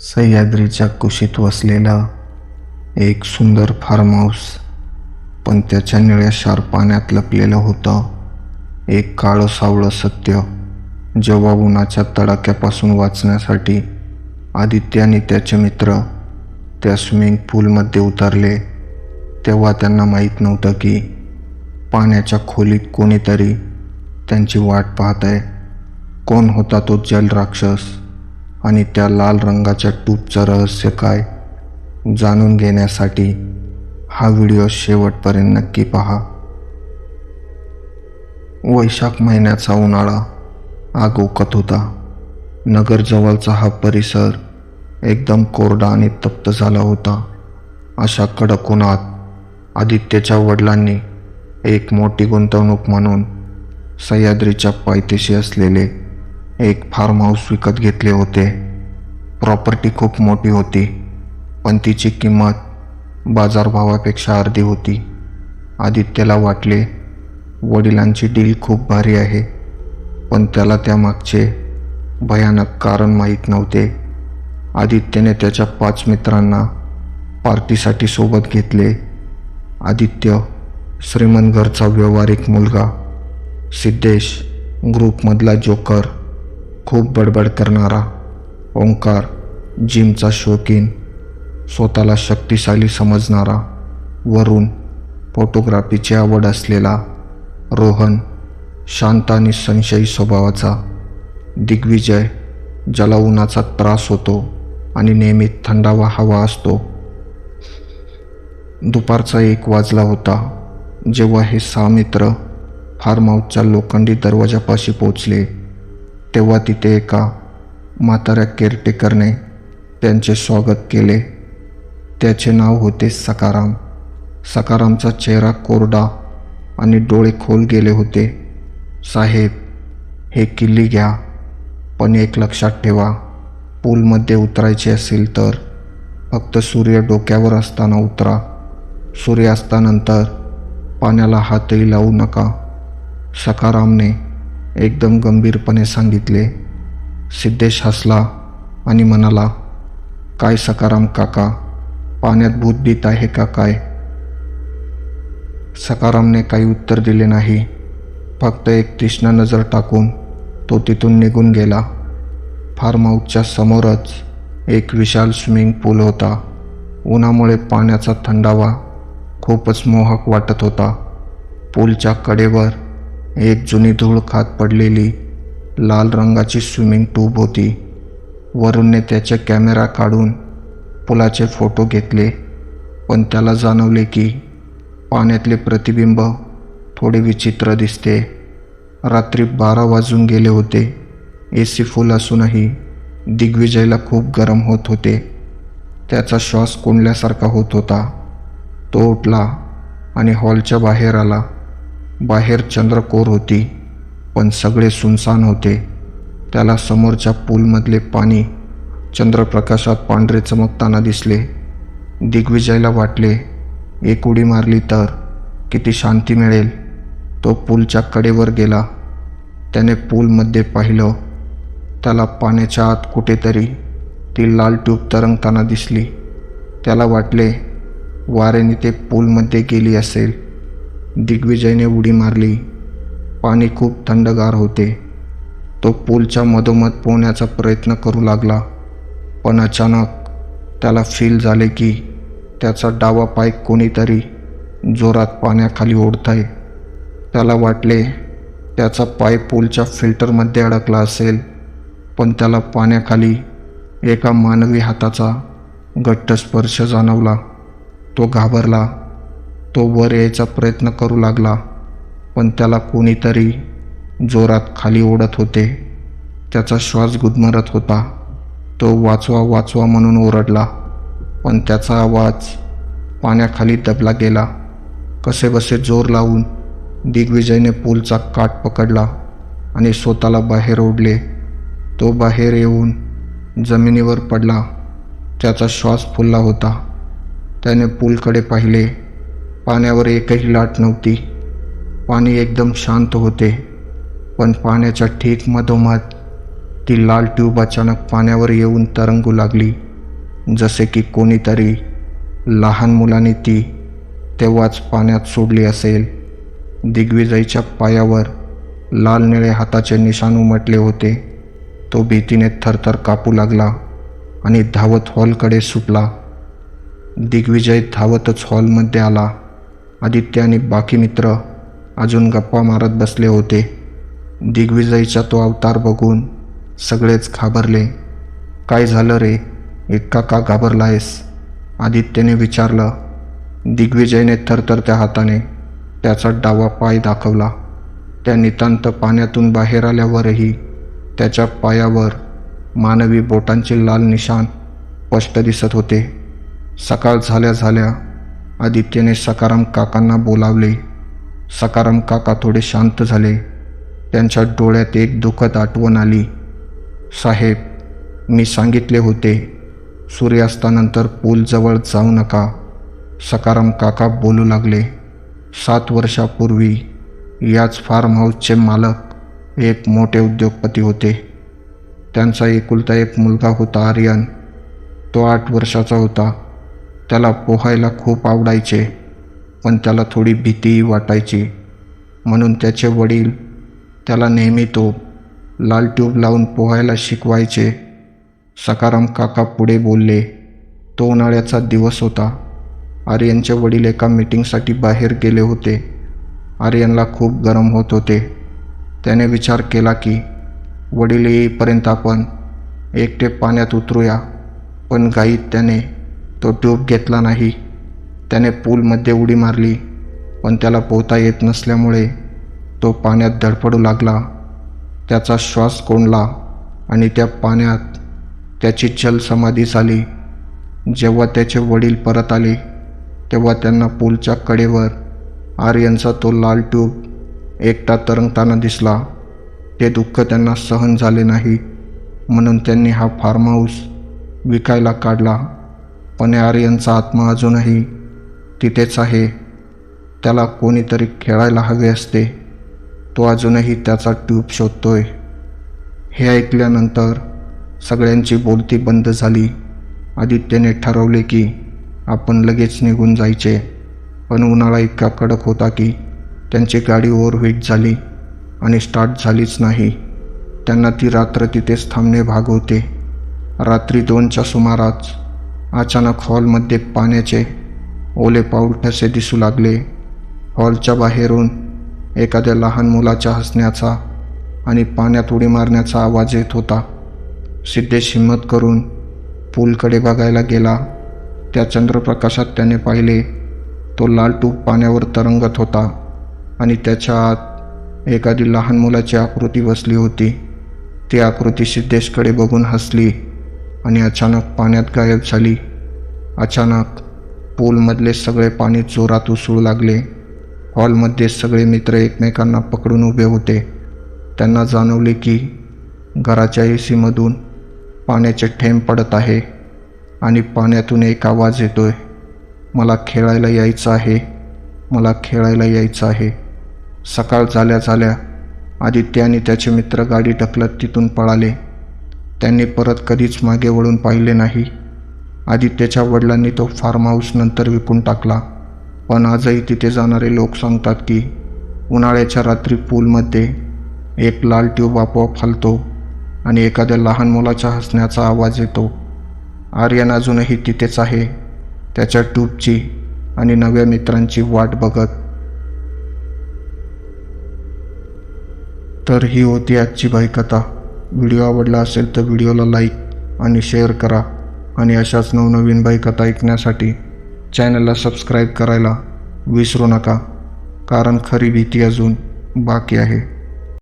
सह्याद्रीच्या कुशीत वसलेला एक सुंदर फार्म हाऊस, पण त्याच्या निळ्याशार पाण्यात लपलेलं होतं एक काळं सावळं सत्य. जेव्हा उन्हाच्या तडाख्यापासून वाचण्यासाठी आदित्य आणि त्याचे मित्र त्या स्विमिंग पूलमध्ये उतरले, तेव्हा त्यांना माहीत नव्हतं की पाण्याच्या खोलीत कोणीतरी त्यांची वाट पाहत आहे. कोण होता तो जलराक्षस आणि त्या लाल रंगाच्या ट्यूबचं रहस्य काय? जाणून घेण्यासाठी हा व्हिडिओ शेवटपर्यंत नक्की पहा. वैशाख महिन्याचा उन्हाळा आगोकत होता. नगरजवळचा हा परिसर एकदम कोरडा आणि तप्त झाला होता. अशा कडक उन्हात आदित्यच्या वडिलांनी एक मोठी गुंतवणूक म्हणून सह्याद्रीच्या पायथ्याशी असलेले एक फार्म हाऊस विकत घेतले होते. प्रॉपर्टी खूप मोठी होती, पण तिची किंमत बाजारभावापेक्षा अर्धी होती. आदित्यला वाटले वडिलांची डील खूप भारी आहे, पण त्याला त्यामागचे भयानक कारण माहीत नव्हते. आदित्यने त्याच्या 5 मित्रांना पार्टीसाठी सोबत घेतले. आदित्य श्रीमंत घरचा व्यावहारिक मुलगा, सिद्धेश ग्रुपमधला जोकर, खूप बडबड करणारा ओंकार, जिमचा शौकीन, स्वतःला शक्तिशाली समजणारा वरुण, फोटोग्राफीची आवड असलेला रोहन, शांत आणि संशयी स्वभावाचा दिग्विजय, ज्याला उन्हाचा त्रास होतो आणि नेहमी थंडावा हवा असतो. दुपारचा 1 वाजला होता जेव्हा हे 6 मित्र फार्म हाऊसच्या लोखंडी दरवाजापाशी पोचले. तेव्हा तिथे एका म्हाताऱ्या केअरटेकरने त्यांचे स्वागत केले. त्याचे नाव होते सखाराम. सखारामचा चेहरा कोरडा आणि डोळे खोल गेले होते. साहेब, हे किल्ली घ्या, पण एक लक्षात ठेवा, पूलमध्ये उतरायचे असेल तर फक्त सूर्य डोक्यावर असताना उतरा. सूर्यास्तानंतर पाण्याला हातही लावू नका, सखारामने एकदम गंभीरपणे सांगितले. सिद्धेश हसला आणि म्हणाला, काय सखाराम काका, पाण्यात भूतभीत आहे का काय? सखारामने काही उत्तर दिले नाही. फक्त एक तीक्ष्ण नजर टाकून तो तिथून निघून गेला. फार्म हाऊसच्या समोरच एक विशाल स्विमिंग पूल होता. उन्हामुळे पाण्याचा थंडावा खूपच मोहक वाटत होता. पूलच्या कडेवर एक जुनी धूळ खात पडलेली लाल रंगाची स्विमिंग ट्यूब होती. वरुणने त्याचे कॅमेरा काढून पुलाचे फोटो घेतले, पण त्याला जाणवले की पाण्यातले प्रतिबिंब थोडे विचित्र दिसते. रात्री 12 वाजून गेले होते. AC फुल असूनही दिग्विजयला खूप गरम होत होते. त्याचा श्वास कोंडल्यासारखा होत होता. तो उठला आणि हॉलच्या बाहेर आला. बाहेर चंद्रकोर होती, पण सगळे सुनसान होते. त्याला समोरच्या पूलमधले पाणी चंद्रप्रकाशात पांढरे चमकताना दिसले. दिग्विजयला वाटले, एक उडी मारली तर किती शांती मिळेल. तो पूलच्या कडेवर गेला. त्याने पूलमध्ये पाहिलं. त्याला पाण्याच्या आत कुठेतरी ती लाल ट्यूब तरंगताना दिसली. त्याला वाटले वाऱ्याने ते पूलमध्ये गेली असेल. दिग्विजयने उडी मारली. पाणी खूप थंडगार होते. तो पूलच्या मधोमध पोहण्याचा प्रयत्न करू लागला, पण अचानक त्याला फील झाले की त्याचा डावा पाय कोणीतरी जोरात पाण्याखाली ओढतंय. त्याला वाटले त्याचा पाय पूलच्या फिल्टरमध्ये अडकला असेल, पण त्याला पाण्याखाली एका मानवी हाताचा घट्ट स्पर्श जाणवला. तो घाबरला. तो वर यायचा प्रयत्न करू लागला, पण त्याला कोणीतरी जोरात खाली ओढत होते. त्याचा श्वास गुदमरत होता. तो वाचवा वाचवा म्हणून ओरडला, पण त्याचा आवाज पाण्याखाली दबला गेला. कसेबसे जोर लावून दिग्विजयने पूलचा काठ पकडला आणि स्वतःला बाहेर ओढले. तो बाहेर येऊन जमिनीवर पडला. त्याचा श्वास फुलला होता. त्याने पूलकडे पाहिले. पाण्यावर एकही लाट नव्हती. पाणी एकदम शांत होते, पण पाण्याच्या ठीक मधोमध ती लाल ट्यूब अचानक पाण्यावर येऊन तरंगू लागली. जसे की कोणीतरी लहान मुलाने ती तेव्हाच पाण्यात सोडली असेल. दिग्विजयच्या पायावर लाल निळे हाताचे निशाण उमटले होते. तो भीतीने थरथर कापू लागला आणि धावत हॉलकडे सुटला. दिग्विजय धावतच हॉलमध्ये आला. आदित्य आणि बाकी मित्र अजून गप्पा मारत बसले होते. दिग्विजयचा तो अवतार बघून सगळेच घाबरले. काय झालं रे, इतका का घाबरलायस? आदित्यने विचारलं. दिग्विजयने थरथरत्या हाताने त्याचा डावा पाय दाखवला. त्या नितांत पाण्यातून बाहेर आल्यावरही त्याच्या पायावर मानवी बोटांचे लाल निशाण स्पष्ट दिसत होते. सकाळ झाल्या झाल्या आदित्यने सकाराम काकांना बोलावले. सकाराम काका थोडे शांत झाले. त्यांच्या डोळ्यात एक दुःखद आठवण आली. साहेब, मी सांगितले होते सूर्यास्तानंतर पूलजवळ जाऊ नका. सकाराम काका बोलू लागले. 7 वर्षापूर्वी याच फार्म हाऊसचे मालक एक मोठे उद्योगपती होते. त्यांचा एकुलता एक मुलगा होता, आर्यन. तो 8 वर्षाचा होता. त्याला पोहायला खूप आवडायचे, पण त्याला थोडी भीतीही वाटायची. म्हणून त्याचे वडील त्याला नेहमी तो लाल ट्यूब लावून पोहायला शिकवायचे. सकाराम काका पुढे बोलले. तो उन्हाळ्याचा दिवस होता. आर्यनचे वडील एका मीटिंगसाठी बाहेर गेले होते. आर्यनला खूप गरम होत होते. त्याने विचार केला की वडील येईपर्यंत आपण एकटे पाण्यात उतरूया. पण घाईत त्याने तो ट्यूब घेतला नाही. त्याने पूलमध्ये उडी मारली, पण त्याला पोहता येत नसल्यामुळे तो पाण्यात धडपडू लागला. त्याचा श्वास कोंडला आणि त्या पाण्यात त्याची जलसमाधी झाली. जेव्हा त्याचे वडील परत आले तेव्हा त्यांना पूलच्या कडेवर आर्यनचा तो लाल ट्यूब एकटा तरंगताना दिसला. ते दुःख त्यांना सहन झाले नाही, म्हणून त्यांनी हा फार्म हाऊस विकायला काढला. पण आर्यनचा आत्मा अजूनही तिथेच आहे. त्याला कोणीतरी खेळायला हवे असते. तो अजूनही त्याचा ट्यूब शोधतोय. हे ऐकल्यानंतर सगळ्यांची बोलती बंद झाली. आदित्यने ठरवले की आपण लगेच निघून जायचे, पण उन्हाळा इतका कडक होता की त्यांची गाडी ओव्हरहीट झाली आणि स्टार्ट झालीच नाही. त्यांना ती रात्र तिथेच थांबणे भाग होते. रात्री 2च्या सुमारास अचानक हॉलमध्ये पाण्याचे ओले पाऊल ठसे दिसू लागले. हॉलच्या बाहेरून एखाद्या लहान मुलाच्या हसण्याचा आणि पाण्यात उडी मारण्याचा आवाज येत होता. सिद्धेश हिम्मत करून पूलकडे बघायला गेला. त्या चंद्रप्रकाशात त्याने पाहिले तो लाल ट्यूब पाण्यावर तरंगत होता आणि त्याच्या आत एखादी लहान मुलाची आकृती बसली होती. ती आकृती सिद्धेशकडे बघून हसली आणि अचानक पाण्यात गायब झाली. अचानक पूलमधले सगळे पाणी जोरात उसळू लागले. हॉलमध्ये सगळे मित्र एकमेकांना पकडून उभे होते. त्यांना जाणवले की घराच्या एसीमधून पाण्याचे थेंब पडत आहे आणि पाण्यातून एक आवाज येतोय, मला खेळायला यायचं आहे, मला खेळायला यायचं आहे. सकाळ झाल्या झाल्या आदित्य आणि त्याचे मित्र गाडी ढकलत तिथून पळाले. त्यांनी परत कधीच मागे वळून पाहिले नाही. आदित्यच्या वडिलांनी तो फार्म हाऊस नंतर विकून टाकला. पण आजही तिथे जाणारे लोक सांगतात की उन्हाळ्याच्या रात्री पूलमध्ये एक लाल ट्यूब आपोआप हलतो आणि एखाद्या लहान मुलाच्या हसण्याचा आवाज येतो. आर्यन अजूनही तिथेच आहे, त्याच्या ट्यूबची आणि नव्या मित्रांची वाट बघत. तर ही होती आजची बाईकथा. व्हिडिओ आवडला असेल तर व्हिडिओला लाईक आणि शेअर करा आणि अशाच नवनवीन बाईकथा ऐकण्यासाठी चॅनलला सबस्क्राईब करायला विसरू नका, कारण खरी भीती अजून बाकी आहे.